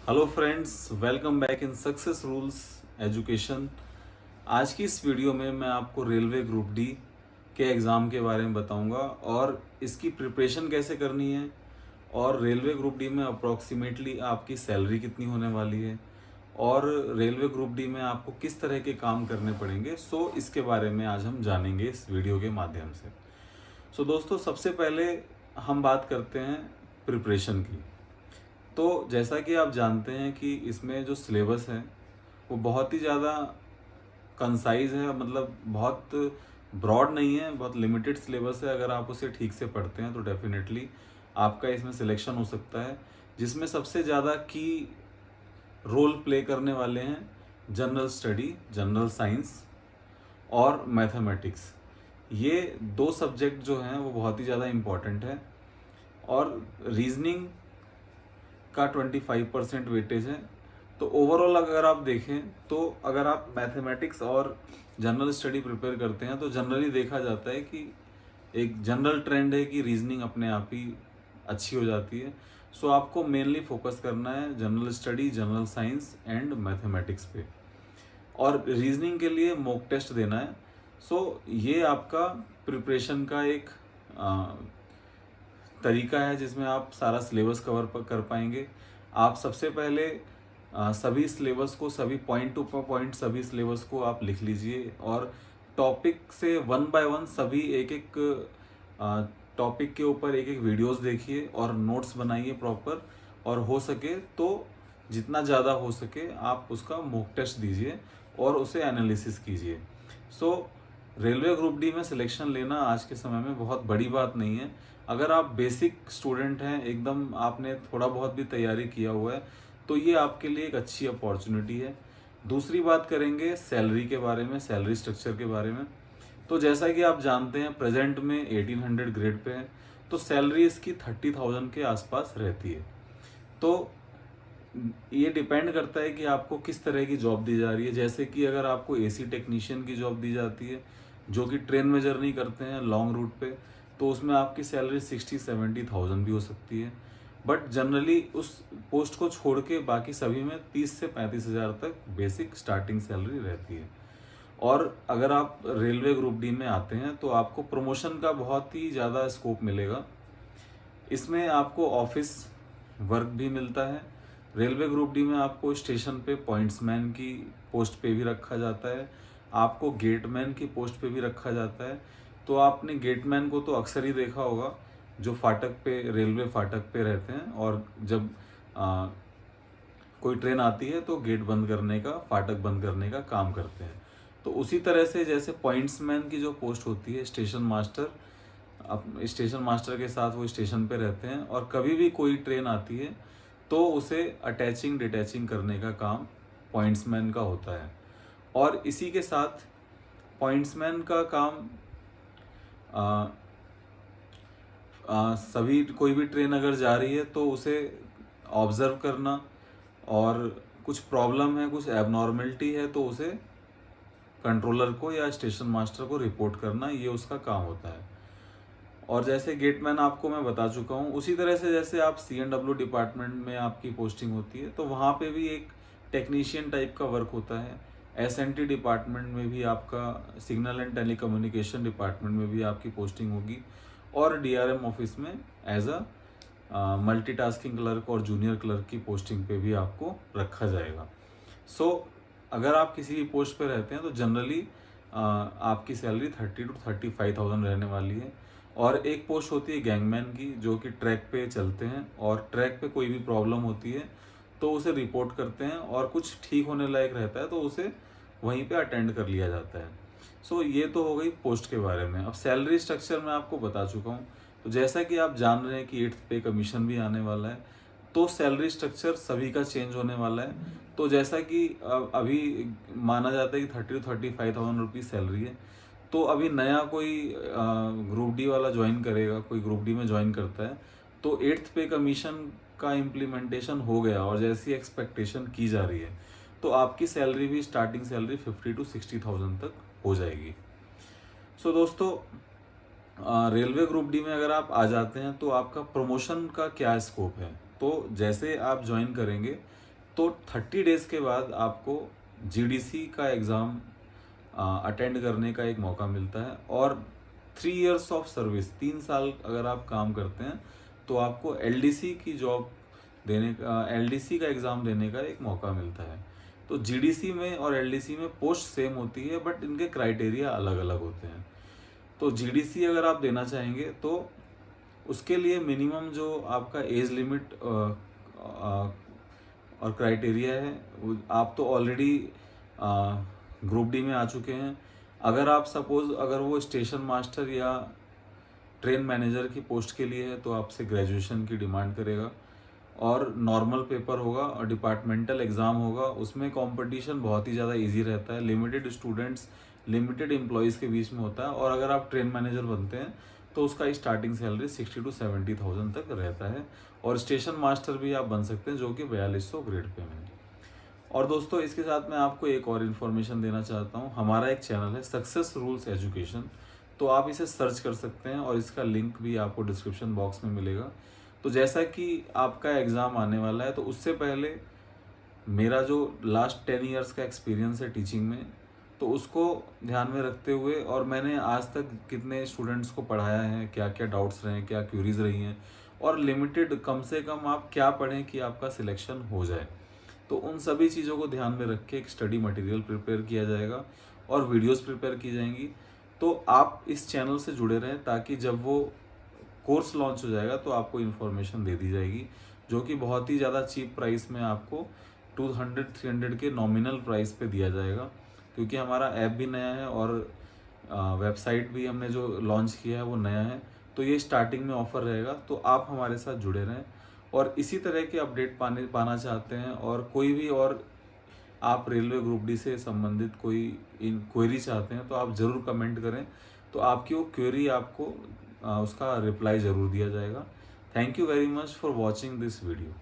Hello friends, welcome back in success rules education. आज की इस वीडियो में मैं आपको रेलवे ग्रुप डी के एग्ज़ाम के बारे में बताऊंगा और इसकी प्रिपरेशन कैसे करनी है और रेलवे ग्रुप डी में अप्रॉक्सीमेटली आपकी सैलरी कितनी होने वाली है और रेलवे ग्रुप डी में आपको किस तरह के काम करने पड़ेंगे। इसके बारे में आज हम जानेंगे इस वीडियो के माध्यम से। दोस्तों, सबसे पहले हम बात करते हैं प्रिपरेशन की। तो जैसा कि आप जानते हैं कि इसमें जो सिलेबस है वो बहुत ही ज़्यादा कंसाइज है, मतलब बहुत ब्रॉड नहीं है, बहुत लिमिटेड सिलेबस है। अगर आप उसे ठीक से पढ़ते हैं तो डेफिनेटली आपका इसमें सिलेक्शन हो सकता है, जिसमें सबसे ज़्यादा की रोल प्ले करने वाले हैं जनरल स्टडी, जनरल साइंस और मैथमेटिक्स। ये दो सब्जेक्ट जो हैं वो बहुत ही ज़्यादा इम्पॉर्टेंट है और रीजनिंग का 25% वेटेज है। तो ओवरऑल अगर आप देखें तो अगर आप मैथमेटिक्स और जनरल स्टडी प्रिपेयर करते हैं तो जनरली देखा जाता है कि एक जनरल ट्रेंड है कि रीजनिंग अपने आप ही अच्छी हो जाती है। आपको मेनली फोकस करना है general study, general science and mathematics पे, और रीजनिंग के लिए मॉक टेस्ट देना है। ये आपका प्रिपरेशन का एक तरीका है जिसमें आप सारा सिलेबस कवर कर पाएंगे। आप सबसे पहले सभी सिलेबस को, सभी पॉइंट टू पॉइंट सभी सिलेबस को आप लिख लीजिए और टॉपिक से वन बाय वन सभी एक एक टॉपिक के ऊपर एक एक वीडियोस देखिए और नोट्स बनाइए प्रॉपर, और हो सके तो जितना ज़्यादा हो सके आप उसका मॉक टेस्ट दीजिए और उसे एनालिसिस कीजिए। रेलवे ग्रुप डी में सिलेक्शन लेना आज के समय में बहुत बड़ी बात नहीं है। अगर आप बेसिक स्टूडेंट हैं, एकदम आपने थोड़ा बहुत भी तैयारी किया हुआ है, तो ये आपके लिए एक अच्छी अपॉर्चुनिटी है। दूसरी बात करेंगे सैलरी के बारे में, सैलरी स्ट्रक्चर के बारे में। तो जैसा कि आप जानते हैं प्रेजेंट में 1800 ग्रेड पे है, तो सैलरी इसकी 30,000 के आसपास रहती है। तो ये डिपेंड करता है कि आपको किस तरह की जॉब दी जा रही है। जैसे कि अगर आपको एसी टेक्नीशियन की जॉब दी जाती है जो कि ट्रेन में जर्नी करते हैं लॉन्ग रूट पे, तो उसमें आपकी सैलरी 60-70,000 भी हो सकती है। बट जनरली उस पोस्ट को छोड़ के बाकी सभी में 30 से 35,000 तक बेसिक स्टार्टिंग सैलरी रहती है। और अगर आप रेलवे ग्रुप डी में आते हैं तो आपको प्रमोशन का बहुत ही ज़्यादा स्कोप मिलेगा। इसमें आपको ऑफिस वर्क भी मिलता है। रेलवे ग्रुप डी में आपको स्टेशन पे पॉइंट्समैन की पोस्ट पे भी रखा जाता है, आपको गेटमैन की पोस्ट पे भी रखा जाता है। तो आपने गेटमैन को तो अक्सर ही देखा होगा, जो फाटक पे, रेलवे फाटक पे रहते हैं और जब कोई ट्रेन आती है तो गेट बंद करने का, फाटक बंद करने का काम करते हैं। तो उसी तरह से जैसे पॉइंट्समैन की जो पोस्ट होती है, स्टेशन मास्टर, अब स्टेशन मास्टर के साथ वो स्टेशन पे रहते हैं और कभी भी कोई ट्रेन आती है तो उसे अटैचिंग डिटैचिंग करने का काम पॉइंट्समैन का होता है। और इसी के साथ पॉइंट्समैन का काम सभी, कोई भी ट्रेन अगर जा रही है तो उसे ऑब्जर्व करना, और कुछ प्रॉब्लम है, कुछ एबनॉर्मलिटी है तो उसे कंट्रोलर को या स्टेशन मास्टर को रिपोर्ट करना, ये उसका काम होता है। और जैसे गेटमैन आपको मैं बता चुका हूँ, उसी तरह से जैसे आप CNW डिपार्टमेंट में आपकी पोस्टिंग होती है तो वहाँ पे भी एक टेक्नीशियन टाइप का वर्क होता है। SNT डिपार्टमेंट में भी आपका, सिग्नल एंड टेलीकम्युनिकेशन डिपार्टमेंट में भी आपकी पोस्टिंग होगी, और DRM ऑफिस में एज मल्टीटास्किंग क्लर्क और जूनियर क्लर्क की पोस्टिंग पे भी आपको रखा जाएगा। अगर आप किसी भी पोस्ट पे रहते हैं तो जनरली आपकी सैलरी 30 to 35,000 रहने वाली है। और एक पोस्ट होती है गैंगमैन की, जो कि ट्रैक पे चलते हैं और ट्रैक पे कोई भी प्रॉब्लम होती है तो उसे रिपोर्ट करते हैं, और कुछ ठीक होने लायक रहता है तो उसे वहीं पे अटेंड कर लिया जाता है। ये तो हो गई पोस्ट के बारे में। अब सैलरी स्ट्रक्चर मैं आपको बता चुका हूँ। तो जैसा कि आप जान रहे हैं कि 8th पे कमीशन भी आने वाला है, तो सैलरी स्ट्रक्चर सभी का चेंज होने वाला है। तो जैसा कि अभी माना जाता है कि 30-35,000 रुपीज़ सैलरी है, तो अभी नया कोई ग्रुप डी वाला ज्वाइन करेगा, कोई ग्रुप डी में ज्वाइन करता है, तो 8th पे कमीशन का इम्प्लीमेंटेशन हो गया और जैसी एक्सपेक्टेशन की जा रही है तो आपकी सैलरी भी, स्टार्टिंग सैलरी 50 to 60,000 तक हो जाएगी। दोस्तों, रेलवे ग्रुप डी में अगर आप आ जाते हैं तो आपका प्रमोशन का क्या स्कोप है। तो जैसे आप ज्वाइन करेंगे तो 30 डेज़ के बाद आपको जीडीसी का एग्ज़ाम अटेंड करने का एक मौका मिलता है, और 3 इयर्स ऑफ सर्विस, 3 साल अगर आप काम करते हैं तो आपको एलडीसी की जॉब देने का, एलडीसी का एग्ज़ाम देने का एक मौका मिलता है। तो जीडीसी में और एलडीसी में पोस्ट सेम होती है, बट इनके क्राइटेरिया अलग अलग होते हैं। तो जीडीसी अगर आप देना चाहेंगे तो उसके लिए मिनिमम जो आपका एज लिमिट और क्राइटेरिया है, आप तो ऑलरेडी ग्रुप डी में आ चुके हैं। अगर आप सपोज अगर वो स्टेशन मास्टर या ट्रेन मैनेजर की पोस्ट के लिए है तो आपसे ग्रेजुएशन की डिमांड करेगा, और नॉर्मल पेपर होगा और डिपार्टमेंटल एग्ज़ाम होगा। उसमें कंपटीशन बहुत ही ज़्यादा इजी रहता है, लिमिटेड स्टूडेंट्स लिमिटेड एम्प्लॉयज़ के बीच में होता है। और अगर आप ट्रेन मैनेजर बनते हैं तो उसका स्टार्टिंग सैलरी 60 to 70,000 तक रहता है, और स्टेशन मास्टर भी आप बन सकते हैं जो कि 4200 ग्रेड पे में। और दोस्तों इसके साथ मैं आपको एक और इन्फॉर्मेशन देना चाहता हूँ। हमारा एक चैनल है सक्सेस रूल्स एजुकेशन, तो आप इसे सर्च कर सकते हैं और इसका लिंक भी आपको डिस्क्रिप्शन बॉक्स में मिलेगा। तो जैसा कि आपका एग्ज़ाम आने वाला है, तो उससे पहले मेरा जो लास्ट 10 इयर्स का एक्सपीरियंस है टीचिंग में, तो उसको ध्यान में रखते हुए, और मैंने आज तक कितने स्टूडेंट्स को पढ़ाया है, क्या क्या डाउट्स रहे हैं, क्या क्यूरीज रही हैं, और लिमिटेड कम से कम आप क्या पढ़ें कि आपका सिलेक्शन हो जाए, तो उन सभी चीज़ों को ध्यान में रख के एक स्टडी मटेरियल प्रिपेयर किया जाएगा और वीडियोस प्रिपेयर की जाएंगी। तो आप इस चैनल से जुड़े रहें ताकि जब वो कोर्स लॉन्च हो जाएगा तो आपको इन्फॉर्मेशन दे दी जाएगी, जो कि बहुत ही ज़्यादा चीप प्राइस में आपको 200-300 के नॉमिनल प्राइस पे दिया जाएगा, क्योंकि हमारा ऐप भी नया है और वेबसाइट भी हमने जो लॉन्च किया है वो नया है। तो ये स्टार्टिंग में ऑफ़र रहेगा, तो आप हमारे साथ जुड़े रहें। और इसी तरह के अपडेट पाना चाहते हैं, और कोई भी और आप रेलवे ग्रुप डी से संबंधित कोई क्वेरी चाहते हैं तो आप ज़रूर कमेंट करें, तो आपकी वो क्वेरी आपको उसका रिप्लाई ज़रूर दिया जाएगा। Thank you very much for watching this video.